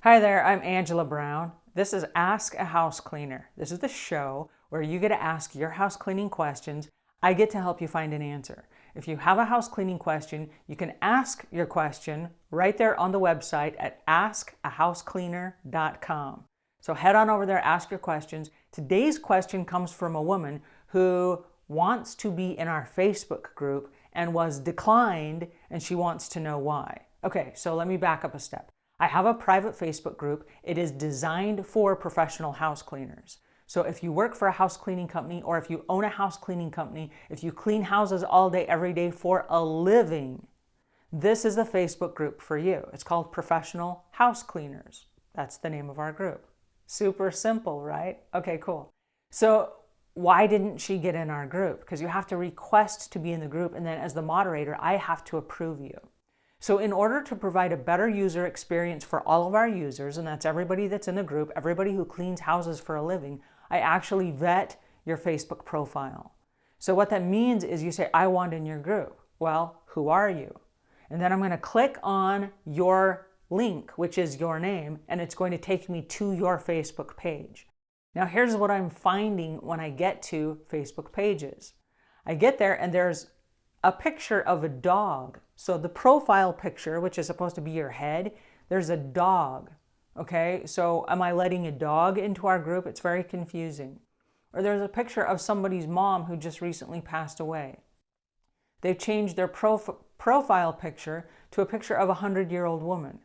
Hi there, I'm Angela Brown. This is Ask a House Cleaner. This is the show where you get to ask your house cleaning questions. I get to help you find an answer. If you have a house cleaning question, you can ask your question right there on the website at askahousecleaner.com. So head on over there, ask your questions. Today's question comes from a woman who wants to be in our Facebook group and was declined, and she wants to know why. Okay, so let me back up a step. I have a private Facebook group. It is designed for professional house cleaners. So if you work for a house cleaning company, or if you own a house cleaning company, if you clean houses all day, every day for a living, this is the Facebook group for you. It's called Professional House Cleaners. That's the name of our group. Super simple, right? Okay, cool. So why didn't she get in our group? Because you have to request to be in the group, and then as the moderator, I have to approve you. So in order to provide a better user experience for all of our users, and that's everybody that's in the group, everybody who cleans houses for a living, I actually vet your Facebook profile. So what that means is you say, I want in your group. Well, who are you? And then I'm going to click on your link, which is your name, and it's going to take me to your Facebook page. Now here's what I'm finding when I get to Facebook pages. I get there and there's a picture of a dog. So the profile picture, which is supposed to be your head, there's a dog. Okay, so am I letting a dog into our group? It's very confusing. Or there's a picture of somebody's mom who just recently passed away. They've changed their profile picture to a picture of a 100-year-old woman.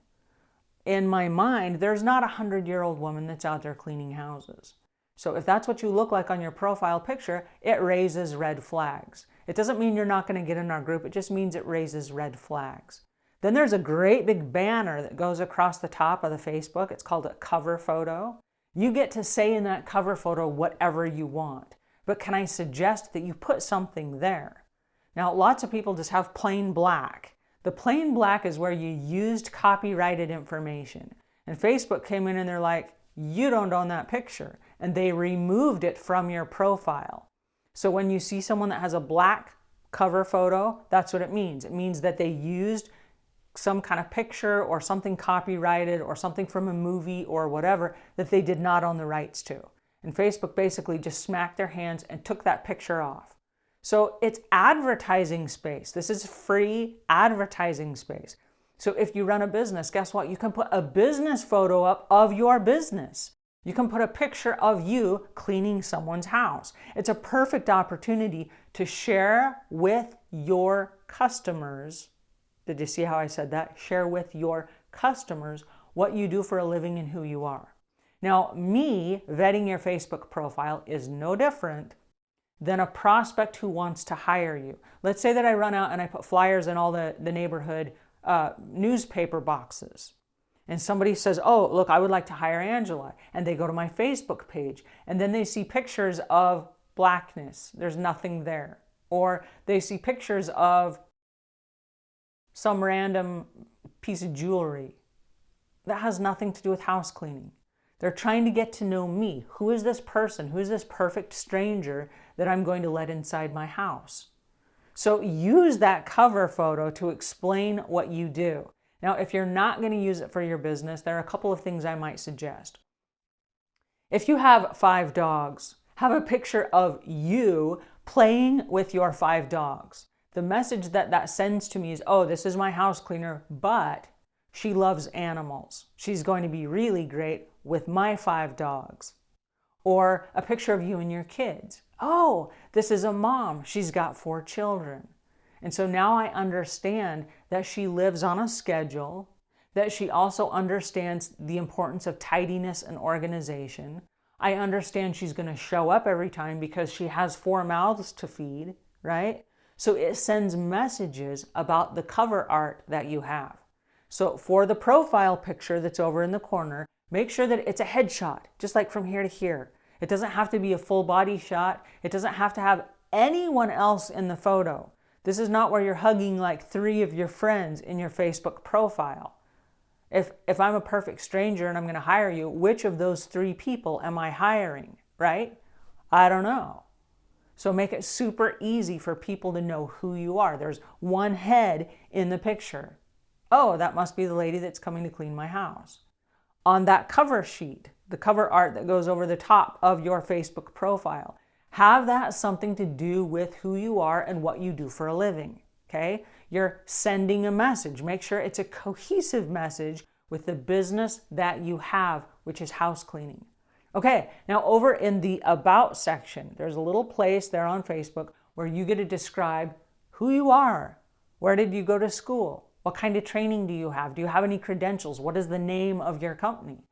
In my mind, there's not a 100-year-old woman that's out there cleaning houses. So if that's what you look like on your profile picture, it raises red flags. It doesn't mean you're not going to get in our group. It just means it raises red flags. Then there's a great big banner that goes across the top of the Facebook. It's called a cover photo. You get to say in that cover photo whatever you want. But can I suggest that you put something there? Now, lots of people just have plain black. The plain black is where you used copyrighted information. And Facebook came in and they're like, you don't own that picture. And they removed it from your profile. So when you see someone that has a black cover photo, that's what it means. It means that they used some kind of picture or something copyrighted or something from a movie or whatever that they did not own the rights to. And Facebook basically just smacked their hands and took that picture off. So it's advertising space. This is free advertising space. So if you run a business, guess what? You can put a business photo up of your business. You can put a picture of you cleaning someone's house. It's a perfect opportunity to share with your customers. Did you see how I said that? Share with your customers what you do for a living and who you are. Now, me vetting your Facebook profile is no different than a prospect who wants to hire you. Let's say that I run out and I put flyers in all the neighborhood newspaper boxes. And somebody says, oh, look, I would like to hire Angela. And they go to my Facebook page. And then they see pictures of blackness. There's nothing there. Or they see pictures of some random piece of jewelry. That has nothing to do with house cleaning. They're trying to get to know me. Who is this person? Who is this perfect stranger that I'm going to let inside my house? So use that cover photo to explain what you do. Now, if you're not going to use it for your business, there are a couple of things I might suggest. If you have 5 dogs, have a picture of you playing with your 5 dogs. The message that sends to me is, oh, this is my house cleaner, but she loves animals. She's going to be really great with my 5 dogs. Or a picture of you and your kids. Oh, this is a mom. She's got 4 children. And so now I understand that she lives on a schedule, that she also understands the importance of tidiness and organization. I understand she's going to show up every time because she has 4 mouths to feed, right? So it sends messages about the cover art that you have. So for the profile picture that's over in the corner, make sure that it's a headshot, just like from here to here. It doesn't have to be a full body shot. It doesn't have to have anyone else in the photo. This is not where you're hugging like 3 of your friends in your Facebook profile. If I'm a perfect stranger and I'm going to hire you, which of those 3 people am I hiring, right? I don't know. So make it super easy for people to know who you are. There's one head in the picture. Oh, that must be the lady that's coming to clean my house. on that cover sheet, the cover art that goes over the top of your Facebook profile, have that something to do with who you are and what you do for a living, okay? You're sending a message. Make sure it's a cohesive message with the business that you have, which is house cleaning. Okay, now over in the About section, there's a little place there on Facebook where you get to describe who you are. Where did you go to school? What kind of training do you have? Do you have any credentials? What is the name of your company?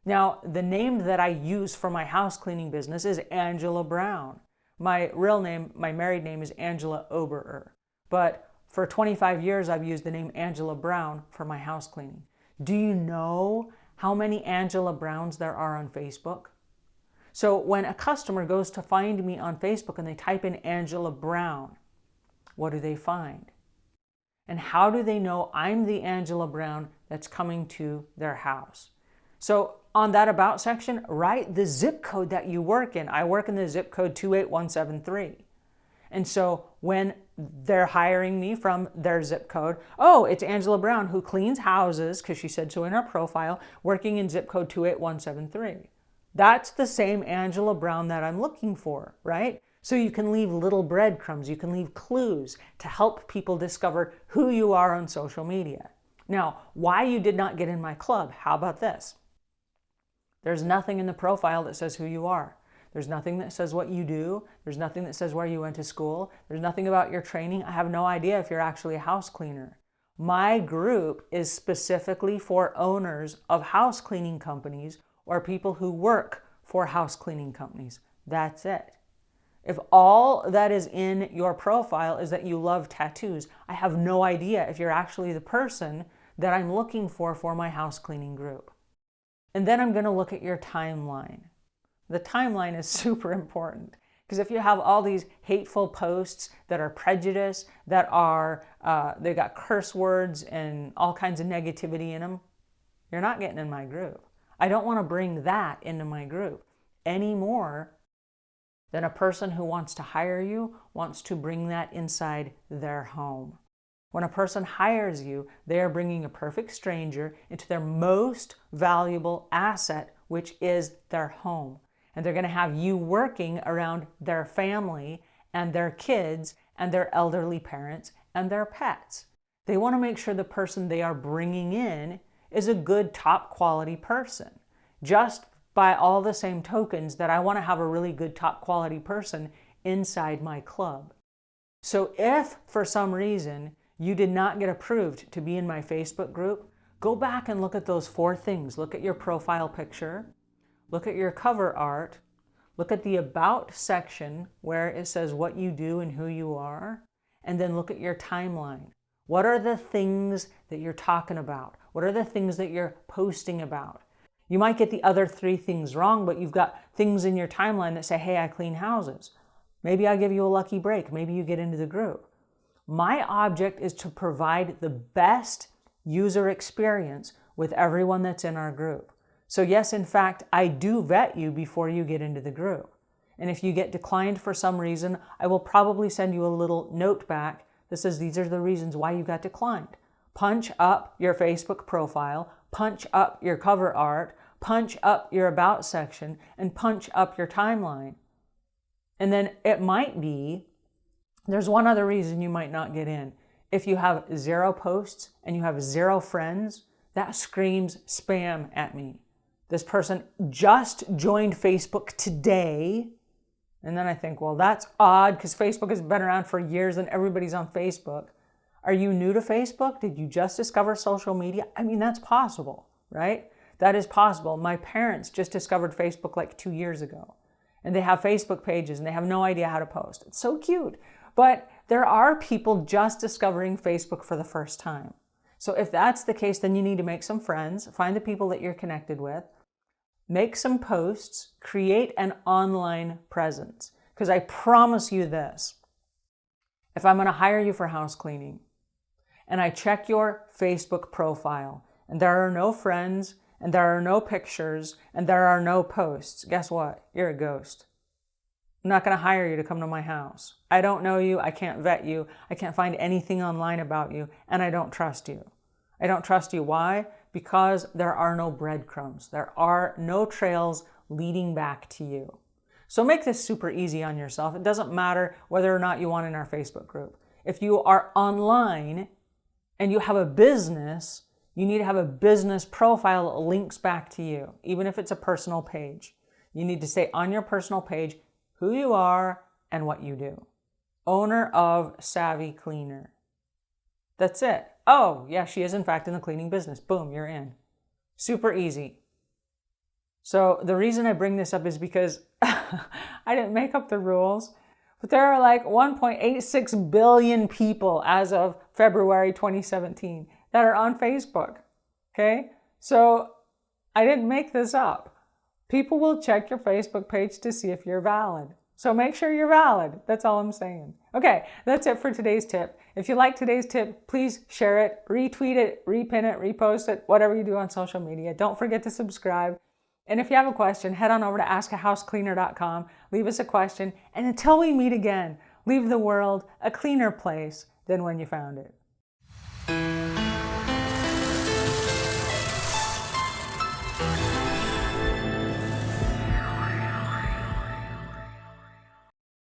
Now, the name that I use for my house cleaning business is Angela Brown. My real name, my married name is Angela Oberer. But for 25 years, I've used the name Angela Brown for my house cleaning. Do you know how many Angela Browns there are on Facebook? So when a customer goes to find me on Facebook and they type in Angela Brown, what do they find? And how do they know I'm the Angela Brown that's coming to their house? So on that About section, write the zip code that you work in. I work in the zip code 28173. And so when they're hiring me from their zip code, oh, it's Angela Brown who cleans houses, because she said so in her profile, working in zip code 28173. That's the same Angela Brown that I'm looking for, right? So you can leave little breadcrumbs, you can leave clues to help people discover who you are on social media. Now, why you did not get in my club, how about this? There's nothing in the profile that says who you are. There's nothing that says what you do. There's nothing that says where you went to school. There's nothing about your training. I have no idea if you're actually a house cleaner. My group is specifically for owners of house cleaning companies or people who work for house cleaning companies. That's it. If all that is in your profile is that you love tattoos, I have no idea if you're actually the person that I'm looking for my house cleaning group. And then I'm going to look at your timeline. The timeline is super important because if you have all these hateful posts that are prejudice, that are, they got curse words and all kinds of negativity in them, you're not getting in my group. I don't want to bring that into my group any more than a person who wants to hire you wants to bring that inside their home. When a person hires you, they are bringing a perfect stranger into their most valuable asset, which is their home. And they're going to have you working around their family and their kids and their elderly parents and their pets. They want to make sure the person they are bringing in is a good, top quality person. Just by all the same tokens that I want to have a really good, top quality person inside my club. So if for some reason you did not get approved to be in my Facebook group, go back and look at those 4 things. Look at your profile picture, look at your cover art, look at the About section where it says what you do and who you are, and then look at your timeline. What are the things that you're talking about? What are the things that you're posting about? You might get the other 3 things wrong, but you've got things in your timeline that say, hey, I clean houses. Maybe I'll give you a lucky break. Maybe you get into the group. My object is to provide the best user experience with everyone that's in our group. So yes, in fact, I do vet you before you get into the group. And if you get declined for some reason, I will probably send you a little note back that says these are the reasons why you got declined. Punch up your Facebook profile, punch up your cover art, punch up your About section, and punch up your timeline. And then it might be, there's one other reason you might not get in. If you have 0 posts and you have 0 friends, that screams spam at me. This person just joined Facebook today. And then I think, well, that's odd because Facebook has been around for years and everybody's on Facebook. Are you new to Facebook? Did you just discover social media? I mean, that's possible, right? That is possible. My parents just discovered Facebook like 2 years ago. And they have Facebook pages and they have no idea how to post. It's so cute. But there are people just discovering Facebook for the first time. So if that's the case, then you need to make some friends, find the people that you're connected with, make some posts, create an online presence. Because I promise you this, if I'm going to hire you for house cleaning and I check your Facebook profile and there are no friends and there are no pictures and there are no posts, guess what? You're a ghost. I'm not going to hire you to come to my house. I don't know you. I can't vet you. I can't find anything online about you, and I don't trust you. I don't trust you. Why? Because there are no breadcrumbs. There are no trails leading back to you. So make this super easy on yourself. It doesn't matter whether or not you want in our Facebook group. If you are online and you have a business, you need to have a business profile that links back to you, even if it's a personal page. You need to say on your personal page who you are and what you do. Owner of Savvy Cleaner. That's it. Oh, yeah, she is in fact in the cleaning business. Boom, you're in. Super easy. So the reason I bring this up is because I didn't make up the rules, but there are like 1.86 billion people as of February 2017 that are on Facebook. Okay? So I didn't make this up. People will check your Facebook page to see if you're valid. So make sure you're valid. That's all I'm saying. Okay, that's it for today's tip. If you like today's tip, please share it, retweet it, repin it, repost it, whatever you do on social media. Don't forget to subscribe. And if you have a question, head on over to askahousecleaner.com, leave us a question, and until we meet again, leave the world a cleaner place than when you found it.